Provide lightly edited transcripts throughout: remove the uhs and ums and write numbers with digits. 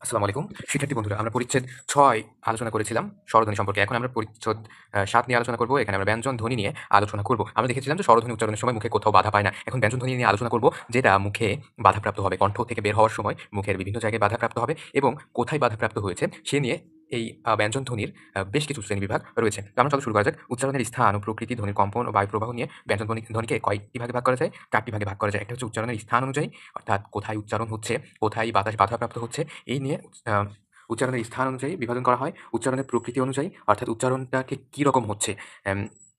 আসসালামু আলাইকুম। শিক্ষার্থী বন্ধুরা, আমরা পরিচ্ছেদ ৬ আলোচনা করেছিলাম স্বরধ্বনি সম্পর্কে। এখন আমরা পরিচ্ছেদ ৭ নিয়ে আলোচনা করব। এখানে আমরা ব্যঞ্জন ধ্বনি নিয়ে আলোচনা করব। আমরা দেখেছিলাম যে স্বরধ্বনি উচ্চারণের সময় মুখে কোথাও বাধা পায় না। এখন ব্যঞ্জন ধ্বনি নিয়ে আলোচনা করব, যেটা মুখে বাধাপ্রাপ্ত হবে। কণ্ঠ থেকে বের হওয়ার সময় মুখের বিভিন্ন জায়গায় বাধাপ্রাপ্ত হবে এবং কোথায় বাধাপ্রাপ্ত হয়েছে সে নিয়ে এই ব্যঞ্জন ধ্বনির বেশ কিছু শ্রেণীবিভাগ রয়েছে। তো আমরা চলো শুরু করা যাক। উচ্চারণের স্থান ও প্রকৃতি, ধ্বনির কম্পন ও বায়ুপ্রবাহ নিয়ে ব্যঞ্জন ধ্বনিকে কয়টি ভাগে ভাগ করা যায়? ৪ টি ভাগে ভাগ করা যায়। একটা হচ্ছে উচ্চারণের স্থান অনুযায়ী, অর্থাৎ কোথায় উচ্চারণ হচ্ছে, কোথায় বাতাস বাধাপ্রাপ্ত হচ্ছে, এই নিয়ে আ উচ্চারণের স্থান অনুযায়ী বিভাজন করা হয়। উচ্চারণের প্রকৃতি অনুযায়ী, অর্থাৎ উচ্চারণটা ঠিক কী রকম হচ্ছে।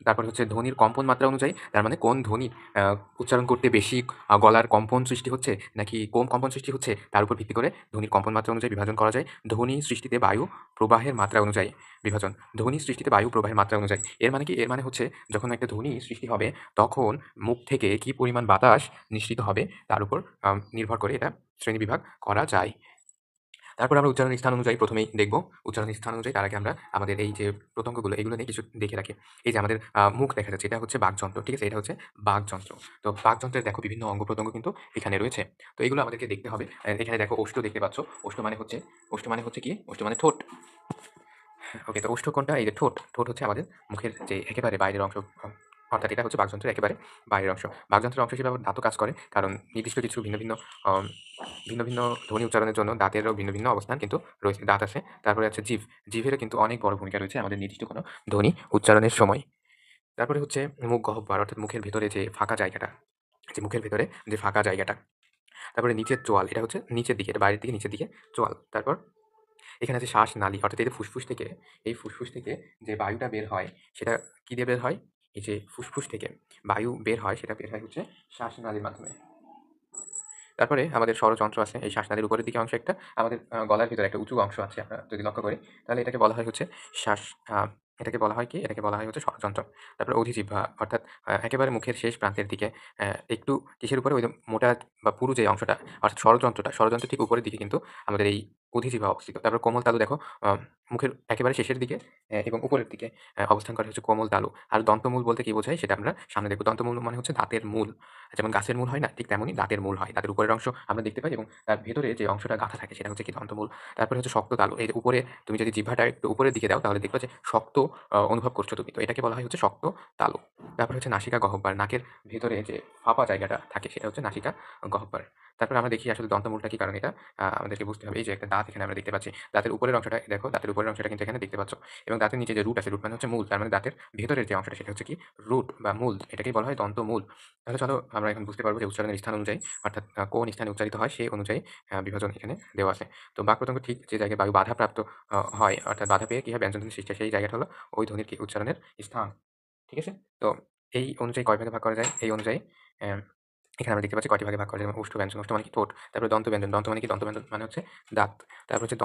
তারপরে হচ্ছে ধ্বনির কম্পন মাত্রা অনুযায়ী, তার মানে কোন ধ্বনি আ উচ্চারণ করতে বেশি গলার কম্পন সৃষ্টি হচ্ছে নাকি কম কম্পন সৃষ্টি হচ্ছে, তার উপর ভিত্তি করে ধ্বনির কম্পন মাত্রা অনুযায়ী বিভাজন করা যায়। ধ্বনি সৃষ্টিতে বায়ু প্রবাহের মাত্রা অনুযায়ী বিভাজন। ধ্বনি সৃষ্টিতে বায়ু প্রবাহের মাত্রা অনুযায়ী। এর মানে কি? এর মানে হচ্ছে যখন একটা ধ্বনি সৃষ্টি হবে তখন মুখ থেকে কী পরিমাণ বাতাস নিঃসৃত হবে তার উপর নির্ভর করে এটা শ্রেণীবিভাগ করা যায়। তারপরে আমরা উচ্চারণের স্থান অনুযায়ী প্রথমেই দেখব। উচ্চারণের স্থান অনুযায়ী তার আগে আমরা আমাদের এই যে প্রত্যঙ্গগুলো, এগুলো নিয়ে কিছু দেখে রাখি। এই যে আমাদের মুখ দেখা যাচ্ছে, এটা হচ্ছে বাকযন্ত্র। ঠিক আছে? এটা হচ্ছে বাকযন্ত্র। তো বাকযন্ত্রের দেখো বিভিন্ন অঙ্গ-প্রত্যঙ্গ কিন্তু এখানে রয়েছে। তো এগুলো আমাদেরকে দেখতে হবে। এখানে দেখো ওষ্ঠ দেখতে পাচ্ছ। ওষ্ঠ মানে হচ্ছে কি? ওষ্ঠ মানে ঠোঁট। ওকে, তো ওষ্ঠ কোনটা? এই যে ঠোঁট। ঠোঁট হচ্ছে আমাদের মুখের যে একেবারে বাইরের অংশ, অর্থাৎ এটা হচ্ছে বাকযন্ত্রের একেবারে বাইরের অংশ। বাকযন্ত্রের অংশ হিসেবে আবার দাঁতও কাজ করে। কারণ নির্দিষ্ট কিছু আম ভিন্ন, ভিন্ন ধ্বনি উচ্চারণের জন্য দাঁতেরও ভিন্ন, ভিন্ন অবস্থান কিন্তু রয়েছে। দাঁত আছে। তারপরে আছে জিভ। জিভেরও কিন্তু অনেক বড় ভূমিকা রয়েছে আমাদের নির্দিষ্ট কোনো ধ্বনি উচ্চারণের সময়। তারপরে হচ্ছে মুখ গহ্বর, অর্থাৎ মুখের ভেতরে যে ফাঁকা জায়গাটা, যে মুখের ভেতরে যে ফাঁকা জায়গাটা। তারপরে নিচের চোয়াল, এটা হচ্ছে নিচের দিকে, এটা বাইরের দিকে নিচের দিকে চোয়াল। তারপর এখানে আছে শ্বাসনালী, অর্থাৎ এই যে ফুসফুস থেকে, এই ফুসফুস থেকে যে বায়ুটা বের হয় সেটা কি দিয়ে বের হয়? এই যে ফুসফুস থেকে বায়ু বের হয় সেটা বের হয় হচ্ছে শ্বাসনালীর মাধ্যমে। তারপরে আমাদের স্বরযন্ত্র আছে। এই শ্বাসনালীর উপরের দিকে অংশ একটা, আমাদের গলার ভিতরে একটা উঁচু অংশ আছে, আমরা যদি লক্ষ্য করি তাহলে এটাকে বলা হয় হচ্ছে শ্বাস আ এটাকে বলা হয় কি? এটাকে বলা হয় হচ্ছে স্বরযন্ত্র। তারপরে অধিজিহ্বা, অর্থাৎ একেবারে মুখের শেষ প্রান্তের দিকে একটু কিসের উপরে? ওই যে মোটা বা পুরু যে অংশটা, অর্থাৎ স্বরযন্ত্রের ঠিক উপরের দিকে কিন্তু আমাদের এই অধিজিহ্বা অবস্থিত। তারপর কোমল তালু দেখো, আ মুখের একেবারে শেষের দিকে এবং উপরের দিকে অবস্থান করে হচ্ছে কোমল তালু। আর দন্তমূল বলতে কি বোঝায় সেটা আমরা সামনে দেখব। দন্তমূল মানে হচ্ছে দাঁতের মূল। যেমন গাছের মূল হয় না? ঠিক তেমনই দাঁতের মূল হয়। দাঁতের উপরের অংশ আমরা দেখতে পাই এবং তার ভেতরে যে অংশটা গাঁথা থাকে সেটা হচ্ছে কি? দন্তমূল। তারপরে হচ্ছে শক্ত তালু। এই যে উপরে তুমি যদি জিহ্বাটা একটু উপরের দিকে দাও তাহলে দেখবা যে শক্ত অনুভব করছো তুমি। তো এটাকে বলা হয় হচ্ছে শক্ত তালু। তারপরে হচ্ছে নাসিকা গহ্বর। নাকের ভেতরে যে ফাঁপা জায়গাটা থাকে সেটা হচ্ছে নাসিকা গহ্বর। তারপরে আমরা দেখি আসলে দন্তমূলটা কি? কারণ এটা আমাদেরকে বুঝতে হবে। এই যে একটা দাঁত এখানে আমরা দেখতে পাচ্ছি। দাঁতের উপরের অংশটা দেখো, দাঁতের উপরের অংশটা কিন্তু এখানে দেখতে পাচ্ছ। এবং দাঁতের নিচে যে রুট আছে, রুট মানে হচ্ছে মূল। তার মানে দাঁতের ভেতরের যে অংশটা সেটা হচ্ছে কি? রুট বা মূল। এটাকেই বলা হয় দন্তমূল। তাহলে চলো আমরা এখন বুঝতে পারবো যে উচ্চারণের স্থান অনুযায়ী, অর্থাৎ কোন স্থানে উচ্চারিত হয় সেই অনুযায়ী বিভাজন এখানে দেওয়া আছে। তো বাকপ্রত্যঙ্গ ঠিক যে জায়গায় বায়ু বাধাপ্রাপ্ত হয়, অর্থাৎ বাধা পেয়ে কি হয়? ব্যঞ্জন ধ্বনি সৃষ্টি হয়, সেই জায়গাটা হলো ওই ধ্বনির কি? উচ্চারণের স্থান। ঠিক আছে? তো এই অনুযায়ী কয় ভাগে ভাগ করা যায়? এই অনুযায়ী অ্যা এখানে আমরা দেখতে পাচ্ছি কয়টি ভাগে ভাগ করা যায়। যেমন ওষ্ঠ ব্যঞ্জন, ওষ্ঠ মানে কি? ঠোঁট। তারপরে দন্তব্যঞ্জন, দন্ত মানে কি? দন্তব্যঞ্জন মানে হচ্ছে দাঁত। তারপর হচ্ছে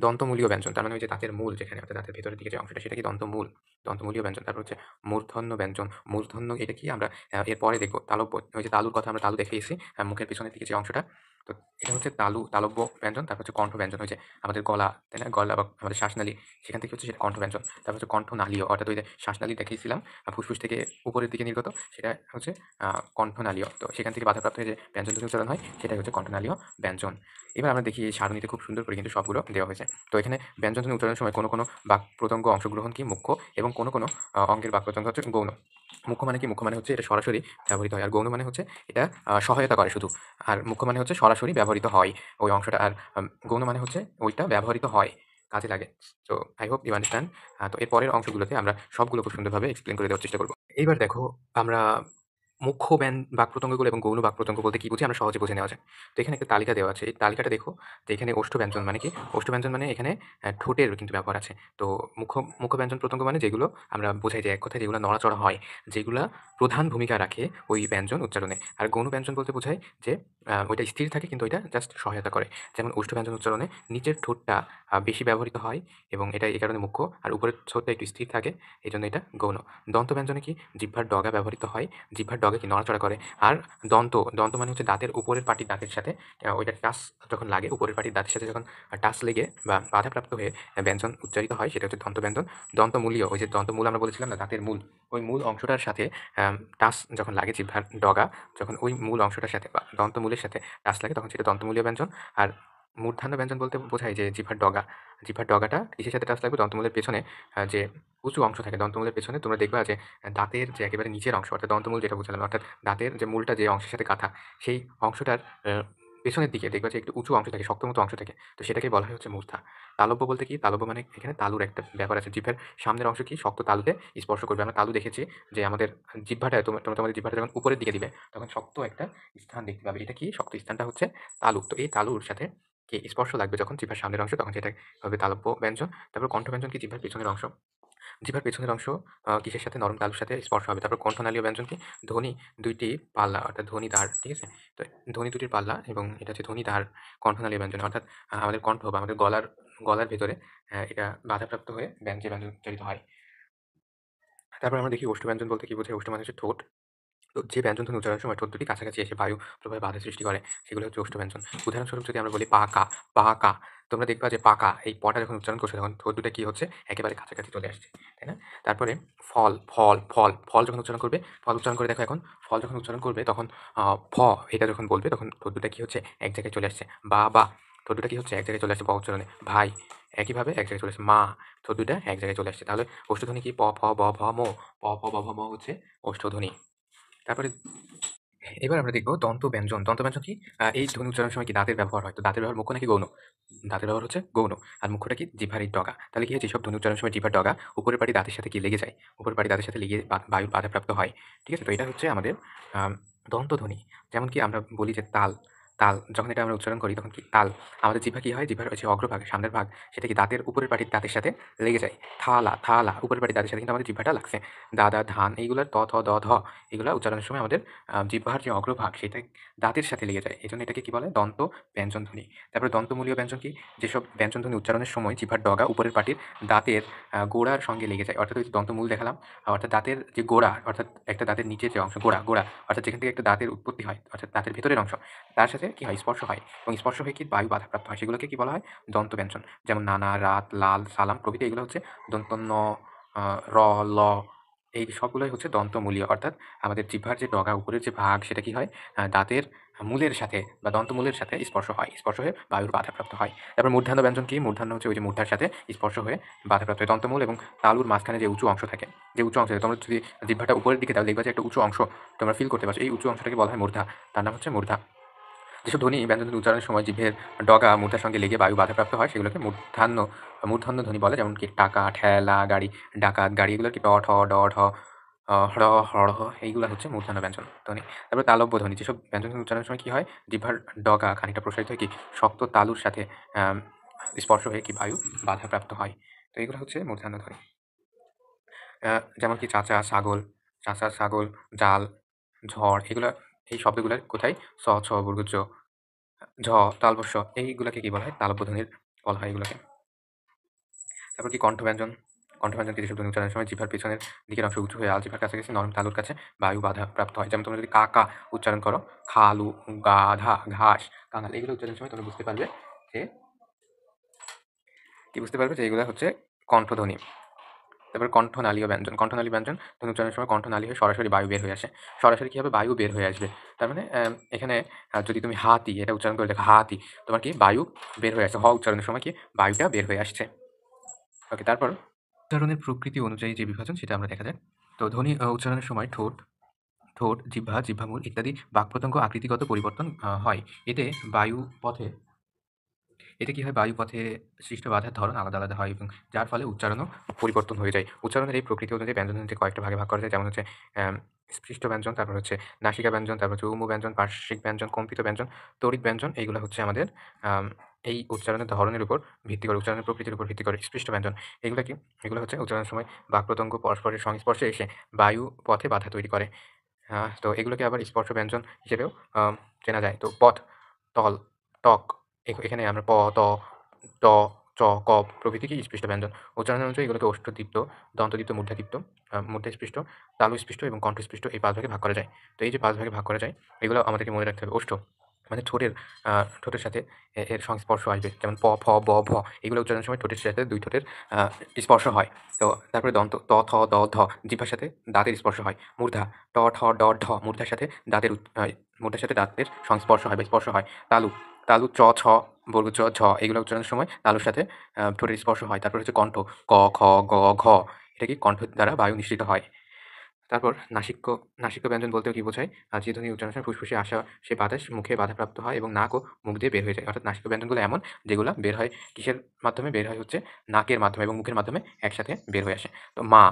দন্তমূলীয় ব্যঞ্জন, তার মানে ওই যে দাঁতের মূল যেখানে, অর্থাৎ দাঁতের ভেতরের দিকে যে অংশটা সেটা কি? দন্তমূল, দন্তমূলীয় ব্যঞ্জন। তারপর হচ্ছে মূর্ধন্য ব্যঞ্জন। মূর্ধন্য এটা কি? আমরা এরপরে দেখব। তালব্য, ওই যে তালুর কথা আমরা তালু দেখিয়েছি, মুখের পেছনের দিকে যে অংশটা। তো এটা হচ্ছে তালব্য ব্যঞ্জন। তারপর হচ্ছে কণ্ঠ ব্যঞ্জন, ওই যে আমাদের গলা, তাই না? গলা বা আমাদের শ্বাসনালী, সেখান থেকে হচ্ছে সেটা কণ্ঠ ব্যঞ্জন। তারপর হচ্ছে কণ্ঠনালীয়, অর্থাৎ ওই যে শ্বাসনালী দেখিয়েছিলাম ফুসফুস থেকে উপরের দিকে নির্গত, সেটা হচ্ছে কণ্ঠনালীয়। তো সেখান থেকে বাধাপ্রাপ্ত হয়ে যে ব্যঞ্জন ধ্বনি উচ্চারণ হয় সেটাই হচ্ছে কণ্ঠনালীয় ব্যঞ্জন। এবার আমরা দেখি এই সারণীতে খুব সুন্দর করে কিন্তু সবগুলো দেওয়া হয়েছে। তো এখানে ব্যঞ্জন ধ্বনি উচ্চারণের সময় কোনো বাক্-প্রত্যঙ্গ অংশগ্রহণ কি? মুখ্য, এবং কোনো অঙ্গের বাক্-প্রত্যঙ্গ হচ্ছে গৌণ। মুখ্য মানে কি? মুখ্য মানে হচ্ছে এটা সরাসরি ব্যবহৃত হয়। আর গৌণ মানে হচ্ছে এটা সহায়তা করে শুধু। আর মুখ্য মানে হচ্ছে সরাসরি ব্যবহৃত হয় ওই অংশটা। আর গৌণ মানে হচ্ছে ওইটা ব্যবহৃত হয়, কাজে লাগে। So I hope you understand. তো এর পরের অংশগুলোতে আমরা সবগুলো খুব সুন্দরভাবে এক্সপ্লেইন করে দেওয়ার চেষ্টা করব। এইবার দেখো, আমরা মুখ্য বাক্-প্রত্যঙ্গগুলো এবং গৌণ বাক্-প্রত্যঙ্গ বলতে কি বুঝি আমরা সহজে বুঝে নেওয়া যায়। তো এখানে একটা তালিকা দেওয়া আছে। এই তালিকাটা দেখো, যে এখানে ওষ্ঠ ব্যঞ্জন মানে কি? ওষ্ঠ ব্যঞ্জন মানে এখানে ঠোঁটের কিন্তু ব্যবহার আছে। তো মুখ্য ব্যঞ্জন প্রত্যঙ্গ মানে যেগুলো আমরা বোঝাই যে এক কথায় যেগুলো নড়াচড়া হয়, যেগুলা প্রধান ভূমিকা রাখে ওই ব্যঞ্জন উচ্চারণে। আর গৌণ ব্যঞ্জন বলতে বোঝায় যে ওইটা স্থির থাকে কিন্তু ওইটা জাস্ট সহায়তা করে। যেমন ওষ্ঠ ব্যঞ্জন উচ্চারণে নিচের ঠোঁটটা বেশি ব্যবহৃত হয় এবং এটা এই কারণে মুখ্য, আর উপরের ঠোঁটটা একটু স্থির থাকে, এজন্য এটা গৌণ। দন্ত ব্যঞ্জনে কি? জিহ্বার ডগা ব্যবহৃত হয়, জিহ্বার ডগা কি? নড়াচড়া করে। আর দন্ত মানে হচ্ছে দাঁতের উপরের পাটির দাঁতের সাথে ওইটা টাচ যখন লাগে, উপরের পাটির দাঁতের সাথে যখন টাচ লেগে বা বাধাপ্রাপ্ত হয়ে ব্যঞ্জন উচ্চারিত হয় সেটা হচ্ছে দন্তব্যঞ্জন। দন্তমূলীয়, ওই যে দন্তমূল আমরা বলেছিলাম না, দাঁতের মূল, ওই মূল অংশটার সাথে টাচ যখন লাগে, জিহ্বার ডগা যখন ওই মূল অংশটার সাথে বা দন্তমূলের সাথে টাচ লাগে তখন সেটা দন্তমূলীয় ব্যঞ্জন। আর মূর্ধন্য ব্যঞ্জন বলতে বোঝায় যে জিহ্বার ডগাটা কিসের সাথে টাচ লাগবে? দন্তমূলের পেছনে যে উঁচু অংশ থাকে, দন্তমূলের পেছনে তোমরা দেখবা যে দাঁতের যে একেবারে নিচের অংশ, অর্থাৎ দন্তমূল যেটা বোঝালাম, অর্থাৎ দাঁতের যে মূলটা যে অংশের সাথে গাঁথা, সেই অংশটার পেছনের দিকে দেখবা যে একটু উঁচু অংশ থাকে, শক্তমতো অংশ থাকে। তো সেটাকেই বলা হয় হচ্ছে মূর্ধা। তালব্য বলতে কি? তালব্য মানে এখানে তালুর একটা ব্যাপার আছে। জিহ্বার সামনের অংশ কি শক্ত তালুতে স্পর্শ করবে। আমরা তালু দেখেছি যে আমাদের জিহ্বাটা তোমরা তোমাদের জিহ্বাটা যখন উপরের দিকে দিবে, তখন শক্ত একটা স্থান দেখতে পাবে। এটা কি? শক্ত স্থানটা হচ্ছে তালু। তো এই তালুর সাথে কি স্পর্শ লাগবে যখন জিহ্বার সামনের অংশ, তখন সেটা হবে তালব্য ব্যঞ্জন। তারপর কণ্ঠ ব্যঞ্জন কি? জিহ্বার পেছনের অংশ। জিহ্বার পেছনের অংশ কিসের সাথে? নরম তালুর সাথে স্পর্শ হবে। তারপর কণ্ঠনালীয় ব্যঞ্জন কি? ধ্বনি ২ টি পাল্লা, অর্থাৎ ধ্বনি দ্বার, ঠিক আছে? তো ধ্বনি ২ টির পাল্লা এবং এটা হচ্ছে ধ্বনি দ্বার কণ্ঠনালীয় ব্যঞ্জন, অর্থাৎ আমাদের কণ্ঠ বা আমাদের গলার ভেতরে এটা বাধাপ্রাপ্ত হয়ে ব্যঞ্জন উচ্চারিত হয়। তারপর আমরা দেখি ওষ্ঠ ব্যঞ্জন বলতে কি বোঝায়? ওষ্ঠ মানে হচ্ছে ঠোঁট। তো যে ব্যঞ্জনধ্বনি উচ্চারণের সময় ঠোঁট দুটি কাছাকাছি এসে বায়ু প্রবাহে বাধা সৃষ্টি করে, সেগুলো হচ্ছে ওষ্ঠব্যঞ্জন। উদাহরণস্বরূপ যদি আমরা বলি পাকা, পাকা, তোমরা দেখবা যে পাকা এই পটা যখন উচ্চারণ করছো, তখন ঠোঁট দুটা কি হচ্ছে? একেবারে কাছাকাছি চলে আসছে, তাই না? তারপরে ফল, ফল, ফল, ফল যখন উচ্চারণ করবে, ফল উচ্চারণ করে দেখো এখন, ফল যখন উচ্চারণ করবে তখন ফ এটা যখন বলবে, তখন ঠোঁট দুটা কি হচ্ছে? এক জায়গায় চলে আসছে। বা, ঠোঁট দুটা কি হচ্ছে? এক জায়গায় চলে আসছে ব উচ্চারণে। ভাই, একইভাবে এক জায়গায় চলে আসছে। মা, ঠোঁট দুটা এক জায়গায় চলে আসছে। তাহলে ওষ্ঠধ্বনি কি? প, ফ, ব, ভ, ম। প, ফ, ব, ভ, ম হচ্ছে ওষ্ঠধ্বনি। তারপরে এবার আমরা দেখব দন্ত ব্যঞ্জন। দন্ত ব্যঞ্জন কি? এই ধ্বনি উচ্চারণের সময় কি দাঁতের ব্যবহার হয়। তো দাঁতের ব্যবহার মুখ্য নাকি গৌণ? দাঁতের ব্যবহার হচ্ছে গৌণ। আর মুখ্যটা কি? জিহ্বার এই ডগা। তাহলে কি হয়? যেসব ধ্বনি উচ্চারণের সময় জিহ্বার ডগা উপরের পাটি দাঁতের সাথে কি লেগে যায়, উপরের পাটি দাঁতের সাথে লেগে বায়ুর বাধাপ্রাপ্ত হয়। ঠিক আছে? তো এটা হচ্ছে আমাদের আম দন্তধ্বনি। যেমন কি আমরা বলি যে তাল, তাল যখন এটা আমরা উচ্চারণ করি তখন কি তাল, আমাদের জিহ্বা কি হয়? জিহ্বার যে অগ্রভাগ, সামনের ভাগ, সেটা কি দাঁতের উপরের পাটির দাঁতের সাথে লেগে যায়। থালা, থালা, উপরের পাটির দাঁতের সাথে কিন্তু আমাদের জিহ্বাটা লাগছে। দাদা, ধান, এইগুলার ত, থ, দ, ধ, এগুলা উচ্চারণের সময় আমাদের জিহ্বার যে অগ্রভাগ, সেটা দাঁতের সাথে লেগে যায়। এজন্য এটাকে কি বলে? দন্ত ব্যঞ্জনধ্বনি। তারপরে দন্তমূলীয় ব্যঞ্জন কি? যেসব ব্যঞ্জনধ্বনি উচ্চারণের সময় জিহ্বার ডগা উপরের পাটির দাঁতের গোড়ার সঙ্গে লেগে যায়। অর্থাৎ ওই যে দন্তমূল দেখালাম, অর্থাৎ দাঁতের যে গোড়া, অর্থাৎ একটা দাঁতের নিচের যে অংশ, গোড়া, গোড়া, অর্থাৎ যেখান থেকে একটা দাঁতের উৎপত্তি হয়, অর্থাৎ দাঁতের ভেতরের অংশ, তার সাথে কি হয়? স্পর্শ হয়, এবং স্পর্শ হয়ে কি বায়ু বাধাপ্রাপ্ত হয়, সেগুলোকে কি বলা হয়? দন্তব্যঞ্জন। যেমন নানা, রাত, লাল, সালাম প্রভৃতি, এগুলো হচ্ছে দন্ত ন, র, ল, এই সবগুলোই হচ্ছে দন্তমূলীয়। অর্থাৎ আমাদের জিহ্বার যে ডগা উপরের যে ভাগ, সেটা কি হয়? দাঁতের মূলের সাথে বা দন্তমূলের সাথে স্পর্শ হয়, স্পর্শ হয়ে বায়ুর বাধাপ্রাপ্ত হয়। তারপর মূর্ধন্য ব্যঞ্জন কি? মূর্ধন্য হচ্ছে ওই যে মূর্ধার সাথে স্পর্শ হয়ে বাধাপ্রাপ্ত হয়। দন্তমূল এবং তালুর মাঝখানে যে উঁচু অংশ থাকে, যে উঁচু অংশ, তোমরা যদি জিহ্বাটা উপরের দিকে দাও, দেখবা যে একটা উঁচু অংশ তোমরা ফিল করতে পারছো। এই উঁচু অংশটাকে বলা হয় মূর্ধা, তার নাম হচ্ছে মূর্ধা। যেসব ধ্বনি ব্যঞ্জনধ্বনি উচ্চারণের সময় জিভের ডগা মূর্ধার সঙ্গে লেগে বায়ু বাধাপ্রাপ্ত হয়, সেগুলোকে মূর্ধন্য ধ্বনি বলে। যেমন কি টাকা, ঠেলা, গাড়ি, ডাকাত, গাড়ি, এগুলো কি ট, ঠ, ড, ঢ, হ্র, হড়, এগুলো হচ্ছে মূর্ধন্য ব্যঞ্জন ধ্বনি। তারপরে তালব্য ধ্বনি, যেসব ব্যঞ্জনধ্বনি উচ্চারণের সময় কি হয়? জিহ্বার ডগা খানিকটা প্রসারিত হয়ে কি শক্ত তালুর সাথে আম স্পর্শ হয়ে কি বায়ু বাধাপ্রাপ্ত হয়। তো এগুলো হচ্ছে মূর্ধন্য ধ্বনি। যেমন কি চাচা, ছাগল, জাল, ঝড়, এগুলা, এই শব্দগুলা কোথায়? ছ, ছ, বর্গ, জ, ঝ, তালবস্য, এইগুলাকে কি বলা হয়? তালব্য ধ্বনির বলা হয় এগুলোকে। তারপর কি কণ্ঠব্যঞ্জন? কণ্ঠব্যঞ্জনকে যেসব ধ্বনি উচ্চারণের সময় জিহ্বার পেছনের দিকের অংশ উঁচু হয়ে আলজিহ্বার কাছাকাছি নরম তালুর কাছে বায়ু বাধাপ্রাপ্ত হয়। যেমন তোমরা যদি কা, কা উচ্চারণ করো, খালু, গাধা, ঘাস, কাঙাল, এগুলো উচ্চারণের সময় তোমরা বুঝতে পারবে যে এগুলা হচ্ছে কণ্ঠধ্বনি। তারপর কণ্ঠনালীয় ব্যঞ্জন। কণ্ঠনালী ব্যঞ্জন ধ্বনি উচ্চারণের সময় কণ্ঠনালী হয়ে সরাসরি বায়ু বের হয়ে আসে। সরাসরি কি হবে? বায়ু বের হয়ে আসবে। তার মানে এখানে যদি তুমি হাতি এটা উচ্চারণ করে দেখো, হাতি, তোমার কি বায়ু বের হয়ে আসছে। হ উচ্চারণের সময় কি বায়ুটা বের হয়ে আসছে। ওকে, তারপর উচ্চারণের প্রকৃতি অনুযায়ী যে বিভাজন, সেটা আমরা দেখা যাক। তো ধ্বনি উচ্চারণের সময় ঠোঁট, জিহ্বা, জিহ্বামূল ইত্যাদি বাকপ্রত্যঙ্গ আকৃতিগত পরিবর্তন হয়। এতে বায়ুপথে এতে কি হয়? বায়ুপথে সৃষ্ট বাধার ধরন আলাদা, আলাদা হয়, এবং যার ফলে উচ্চারণও পরিবর্তন হয়ে যায়। উচ্চারণের এই প্রকৃতি অনুযায়ী ব্যঞ্জনধ্বনিকে কয়েকটা ভাগে ভাগ করা যায়। যেমন হচ্ছে স্পৃষ্ট ব্যঞ্জন, তারপর হচ্ছে নাসিকা ব্যঞ্জন, তারপর হচ্ছে উমু ব্যঞ্জন, পার্শ্বিক ব্যঞ্জন, কম্পিত ব্যঞ্জন, তড়িৎ ব্যঞ্জন। এইগুলো হচ্ছে আমাদের আম এই উচ্চারণের ধরনের উপর ভিত্তি করে, উচ্চারণের প্রকৃতির উপর ভিত্তি করে। স্পৃষ্ট ব্যঞ্জন এগুলো কি? এগুলো হচ্ছে উচ্চারণের সময় বাকপ্রত্যঙ্গ পরস্পরের সংস্পর্শে এসে বায়ু পথে বাধা তৈরি করে। তো এগুলোকে আবার স্পর্শ ব্যঞ্জন হিসেবেও চেনা যায়। তো পথ, তল, টক, এখানে আমরা প, ত, ট, চ, ক প্রভৃতি কি? স্পৃষ্ট ব্যঞ্জন। উচ্চারণ অনুযায়ী এগুলোকে ওষ্ঠদীপ্ত, দন্তদীপ্ত, মূর্ধাদীপ্ত, মূর্ধাস্পৃষ্ট, তালুস্পৃষ্ট এবং কণ্ঠস্পৃষ্ট, এই ৫ ভাগে ভাগ করা যায়। তো এই যে ৫ ভাগে ভাগ করা যায়, এগুলো আমাদেরকে মনে রাখতে হবে। ওষ্ঠ মানে ঠোঁটের সাথে এর সংস্পর্শ আসবে। যেমন প, ফ, ব, ভ, এগুলো উচ্চারণের সময় ঠোঁটের সাথে ২ ঠোঁটের স্পর্শ হয়। তো তারপরে দন্ত ত, থ, দ, ধ, জিহ্বার সাথে দাঁতের স্পর্শ হয়। মূর্ধা ট, ঠ, ড, ঢ, মূর্ধার সাথে দাঁতের সংস্পর্শ হয় বা স্পর্শ হয়। তালু তালু চ, ছ, বর্গ চ, ঝ এগুলো উচ্চারণের সময় তালুর সাথে ঠোঁটের স্পর্শ হয়। তারপর হচ্ছে কণ্ঠ ক, খ, গ, ঘ। এটা কি কণ্ঠ দ্বারা বায়ু নিঃসৃত হয়। তারপর নাসিক্য, নাসিক্য ব্যঞ্জন বলতেও কি বোঝায়? যে ধ্বনি উচ্চারণের সময় ফুসফুসে আসা সে বাতাস মুখে বাধাপ্রাপ্ত হয় এবং নাক ও মুখ দিয়ে বের হয়ে যায়। অর্থাৎ নাসিক্য ব্যঞ্জনগুলো এমন যেগুলা বের হয় কিসের মাধ্যমে? বের হয় হচ্ছে নাকের মাধ্যমে এবং মুখের মাধ্যমে একসাথে বের হয়ে আসে। তো মা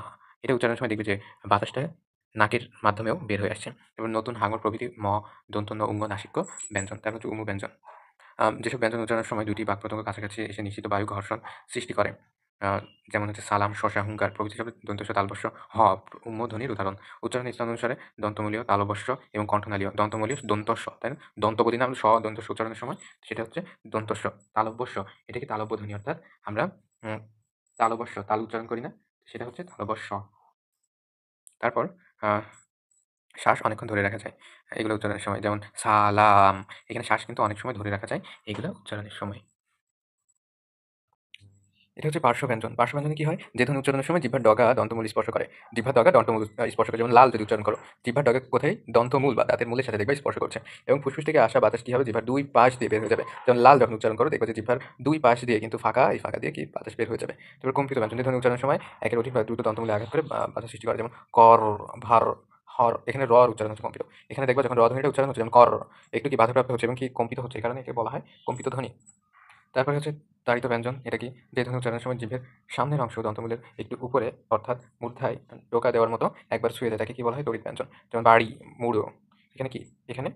এটা উচ্চারণের সময় দেখবে যে বাতাসটা নাকের মাধ্যমেও বের হয়ে আসছে। এবং নতুন, হাঙর প্রভৃতি ম, দন্ত্য ন, উঙ্গ নাসিক্য ব্যঞ্জন। তারপর হচ্ছে উমু ব্যঞ্জন। যেসব ব্যঞ্জন উচ্চারণের সময় দুটি বাক্প্রত্যঙ্গ কাছাকাছি এসে নিশ্চিত বায়ু ঘর্ষণ সৃষ্টি করে। যেমন হচ্ছে সালাম, শশা, হুঙ্কার প্রভৃতি শব্দে দন্তস্ব তালবস্য হ উম্ম ধ্বনির উদাহরণ। উচ্চারণ স্থান অনুসারে দন্তমূলীয় তালবস্য এবং কণ্ঠনালীয় দন্তমূলীয় দন্তস্ব, তাই না? দন্ত বলি না আমরা স দন্তস্ব উচ্চারণের সময়, সেটা হচ্ছে দন্তস্ব। তালব্যস্য এটা কি তালব্য ধ্বনি, অর্থাৎ আমরা তালবস্য তাল উচ্চারণ করি না, সেটা হচ্ছে তালবস্য। তারপর আহ শ্বাস অনেকক্ষণ ধরে রাখা যায় এগুলো উচ্চারণের সময়, যেমন সালাম, এখানে শ্বাস কিন্তু অনেক সময় ধরে রাখা যায় এগুলো উচ্চারণের সময়। এটা হচ্ছে পার্শ্বব্যঞ্জন। পার্শ্বব্যঞ্জনে কি হয়? যে ধ্বনি উচ্চারণের সময় জিহ্বার ডগা দন্তমূল স্পর্শ করে। জিহ্বার ডগা দন্তমূল স্পর্শ করে। যেমন লাল যদি উচ্চারণ করো, জিহ্বার ডগা কোথায়? দন্তমূল বা দাঁতের মূলের সাথে দেখবে স্পর্শ করছে। এবং ফুসফুস থেকে আসা বাতাস কি হবে? জিহ্বার ২ পাশ দিয়ে বের হয়ে যাবে। যেমন লাল যখন উচ্চারণ করো দেখবে যে জিহ্বার ২ পাশ দিয়ে কিন্তু ফাঁকা, এই ফাঁকা দিয়ে কি বাতাস বের হয়ে যাবে। তারপর কম্পিত ব্যঞ্জন, যে ধ্বনি উচ্চারণের সময় একের অধিক বা দ্রুত দন্তমূলে আঘাত করে বাধা সৃষ্টি করে। যেমন কর, ভার, হর। এখানে র উচ্চারণ হচ্ছে কম্পিত। এখানে দেখবা যখন র ধ্বনিটা উচ্চারণ হচ্ছে, যেমন কর, একটু কি বাধাপ্রাপ্ত হচ্ছে এবং কি কম্পিত হচ্ছে, এই কারণে একে বলা হয় কম্পিত ধ্বনি। তারপরে হচ্ছে তাড়িত ব্যঞ্জন। এটা কি? যে ধ্বনি উচ্চারণের সময় জিভের সামনের অংশ দন্তমূলের একটু উপরে অর্থাৎ মূর্ধায় টোকা দেওয়ার মতো একবার ছুঁয়ে দেয়, তাকে কি বলা হয়? তড়িৎ ব্যঞ্জন। যেমন বাড়ি, মুড়ো। এখানে কি? এখানে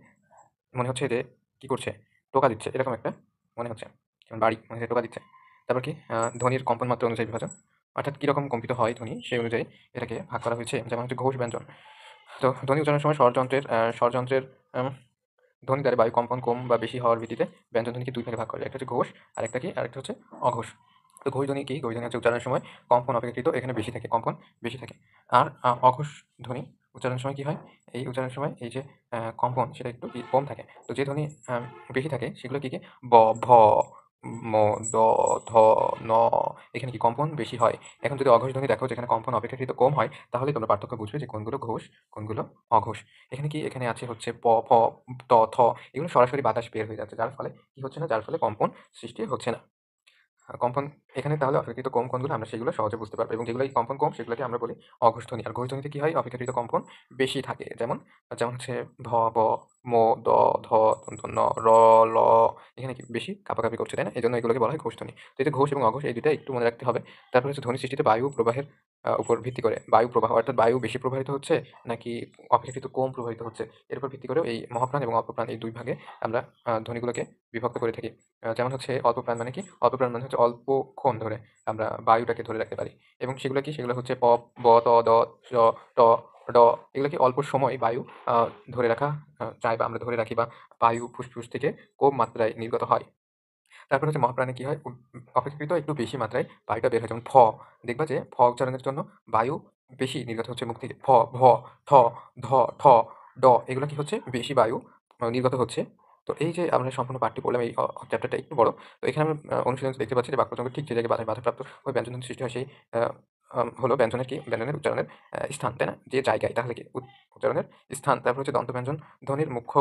মনে হচ্ছে যে কি করছে? টোকা দিচ্ছে, এরকম একটা মনে হচ্ছে। যেমন বাড়ি মানে টোকা দিচ্ছে। তারপর কি? ধ্বনির কম্পন মাত্রা অনুযায়ী বিভাজন, অর্থাৎ কিরকম কম্পিত হয় ধ্বনি সেই অনুযায়ী এটাকে ভাগ করা হয়েছে। যেমন হচ্ছে ঘোষ ব্যঞ্জন। তো ধ্বনি উচ্চারণের সময় স্বরযন্ত্রের ধ্বনি দ্বারা বায়ু কম্পন কম বা বেশি হওয়ার ভিত্তিতে ব্যঞ্জন ধ্বনিকে ২ ভাগে ভাগ করা যায়। একটা হচ্ছে ঘোষ, আরেকটা কি? আরেকটা হচ্ছে অঘোষ। তো ঘোষ ধ্বনি কি? ঘোষ ধ্বনি হচ্ছে উচ্চারণের সময় কম্পন অপেক্ষাকৃত এখানে বেশি থাকে, কম্পন বেশি থাকে। আর অঘোষ ধ্বনি উচ্চারণের সময় কি হয়? এই উচ্চারণের সময় এই যে কম্পন সেটা একটু কি? কম থাকে। তো যে ধ্বনি বেশি থাকে সেগুলো কি? ব, ভ, ম, দ, ধ, ন, এখানে কি কম্পন বেশি হয়। এখন যদি অঘোষ ধ্বনি দেখো যেখানে কম্পন অপেক্ষাকৃত কম হয়, তাহলে তোমরা পার্থক্য বুঝবে যে কোনগুলো ঘোষ, কোনগুলো অঘোষ। এখানে কি? এখানে আছে হচ্ছে প, ফ, ত, থ, এগুলো সরাসরি বাতাস বের হয়ে যাচ্ছে, যার ফলে কি হচ্ছে না? যার ফলে কম্পন সৃষ্টি হচ্ছে না। কম্পন এখানে তাহলে অপেক্ষাকৃত কম কোনগুলো আমরা সেগুলো সহজে বুঝতে পারবো, এবং যেগুলো কম্পন কম সেগুলোকে আমরা বলি অঘোষ ধ্বনি। আর ঘোষ ধ্বনিতে কি হয়? অপেক্ষাকৃত কম্পন বেশি থাকে। যেমন যেমন হচ্ছে ভ, ব, ম, দ, ধ, দন্ত ন, র, ল, এখানে কি বেশি কাঁপাকাঁপি করছে, তাই না? এই জন্য এগুলোকে বলা হয় ঘোষ ধ্বনি। তো এই যে ঘোষ এবং অঘোষ এই দুইটা একটু মনে রাখতে হবে। তারপর হচ্ছে ধ্বনি সৃষ্টিতে বায়ু প্রবাহের উপর ভিত্তি করে, বায়ু প্রবাহ অর্থাৎ বায়ু বেশি প্রবাহিত হচ্ছে নাকি অপেক্ষাকৃত কম প্রবাহিত হচ্ছে, এর উপর ভিত্তি করেও এই মহাপ্রাণ এবং অল্পপ্রাণ এই ২ ভাগে আমরা ধ্বনিগুলোকে বিভক্ত করে থাকি। যেমন হচ্ছে অল্প প্রাণ মানে কি? অল্প প্রাণ মানে হচ্ছে অল্পক্ষণ ধরে আমরা বায়ুটাকে ধরে রাখতে পারি। এবং সেগুলো কি? সেগুলো হচ্ছে প, ব, ত, দ, স, ট, ড, এগুলো কি? অল্প সময় বায়ু আ ধরে রাখা যায় বা আমরা ধরে রাখি, বা বায়ু ফুসফুস থেকে কম মাত্রায় নির্গত হয়। তারপর হচ্ছে মহাপ্রাণে কি হয়? অপেক্ষাকৃত একটু বেশি মাত্রায় বায়ুটা বের হয়। যেমন ফ, দেখবা যে ফ উচ্চারণের জন্য বায়ু বেশি নির্গত হচ্ছে মুখ থেকে। ফ, ভ, থ, ধ, ঠ, ড এগুলো কি হচ্ছে? বেশি বায়ু নির্গত হচ্ছে। তো এই যে আমরা সম্পূর্ণ পাঠটি পড়লাম, এই চ্যাপ্টারটা একটু বড়। তো এখানে আমরা অনুশীলনে দেখতে পাচ্ছি যে বাক্যপ্রসঙ্গ ঠিক যে জায়গায় বাধাপ্রাপ্ত হয়ে ব্যঞ্জন ধ্বনি সৃষ্টি হয়, সেই আ হলো ব্যঞ্জনের কি? ব্যঞ্জনের উচ্চারণের স্থান, তাই না? যে জায়গায়, তাহলে কি? উচ্চারণের স্থান। তারপর হচ্ছে দন্তব্যঞ্জন ধ্বনির মুখ্য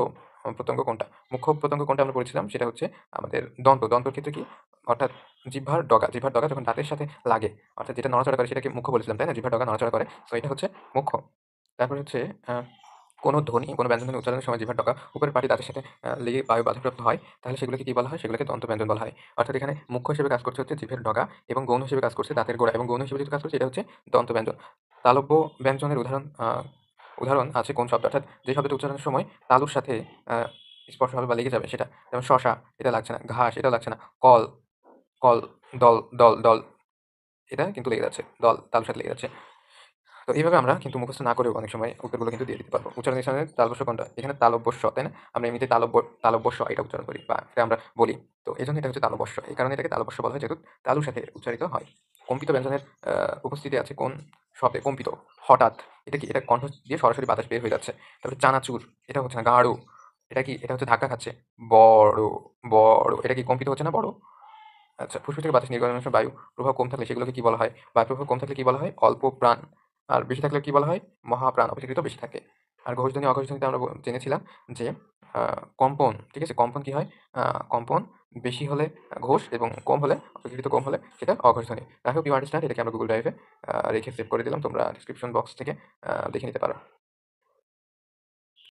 প্রত্যঙ্গ কোনটা? মুখ্য প্রত্যঙ্গ কোনটা আমরা পড়েছিলাম? সেটা হচ্ছে আমাদের দন্ত। দন্তর ক্ষেত্রে কি? অর্থাৎ জিহ্বার ডগা। জিহ্বার ডগা যখন দাঁতের সাথে লাগে, অর্থাৎ যেটা নড়াচড়া করে সেটাকে মুখ্য বলেছিলাম, তাই না? জিহ্বার ডগা নড়াচড়া করে। সো এটা হচ্ছে মুখ্য। তারপর হচ্ছে আ কোনো ধ্বনি, কোনো ব্যঞ্জন ধ্বনি উচ্চারণের সময় জিহ্বার ডগা উপরের পাটি দাঁতের সাথে লেগে বায়ু বাধাপ্রাপ্ত হয়, তাহলে সেগুলোকে কি বলা হয়? সেগুলোকে দন্তব্যঞ্জন বলা হয়। অর্থাৎ এখানে মুখ্য হিসেবে কাজ করছে হচ্ছে জিভের ডগা, এবং গৌণ হিসেবে কাজ করছে দাঁতের গোড়া, এবং গৌণ হিসেবে যেটা কাজ করছে এটা হচ্ছে দন্তব্যঞ্জন। তালব্য ব্যঞ্জনের উদাহরণ আছে কোন শব্দ? অর্থাৎ যে শব্দটা উচ্চারণের সময় তালুর সাথে আ স্পর্শ হবে বা লেগে যাবে সেটা। যেমন শশা, এটা লাগছে না। ঘাস, এটাও লাগছে না। কল, কল, দল, দল, দল, এটা কিন্তু লেগে যাচ্ছে। দল তালুর সাথে লেগে যাচ্ছে। তো এইভাবে আমরা কিন্তু মুখস্থ না করেও অনেক সময় উত্তরগুলো কিন্তু দিয়ে দিতে পারবো। উচ্চারণ স্থানে তালব্য শ কোনটা? এখানে তালব্য শ, তাই না? আমরা এমনিতে তালব্য শ এটা উচ্চারণ করি বা এটা আমরা বলি। তো এজন্য এটা হচ্ছে তালব্য শ। এই কারণে এটাকে তালব্য শ বলা হয়, যেহেতু তালুর সাথে উচ্চারিত হয়। কম্পিত ব্যঞ্জনের উপস্থিতি আছে কোন শব্দে? কম্পিত, হঠাৎ, এটা কি? এটা কণ্ঠ দিয়ে সরাসরি বাতাস বের হয়ে যাচ্ছে। তারপরে চানাচুর, এটা হচ্ছে না। গাঢ়, এটা কি? এটা হচ্ছে ধাক্কা খাচ্ছে। বড়, বড়, এটা কি কম্পিত হচ্ছে না? বড়। আচ্ছা, ফুসফুস থেকে বাতাস নির্গমনের সময় বায়ু প্রবাহ কম থাকলে সেগুলোকে কি বলা হয়? বায়ু প্রবাহ কম থাকলে কি বলা হয়? অল্প প্রাণ। আর বেশি থাকলে কি বলা হয়? মহাপ্রাণ, অপেক্ষাকৃত বেশি থাকে। আর ঘোষ ধ্বনি অঘোষ ধ্বনিতে আমরা জেনেছিলাম যে কম্পন, ঠিক আছে? কম্পন কি হয়? কম্পন বেশি হলে ঘোষ এবং কম হলে, অপেক্ষাকৃত কম হলে সেটা অঘোষ ধ্বনি। I hope you understand. এটাকে আমরা গুগল ড্রাইভে রেখে সেভ করে দিলাম। তোমরা ডেসক্রিপশন বক্স থেকে দেখে নিতে পারো।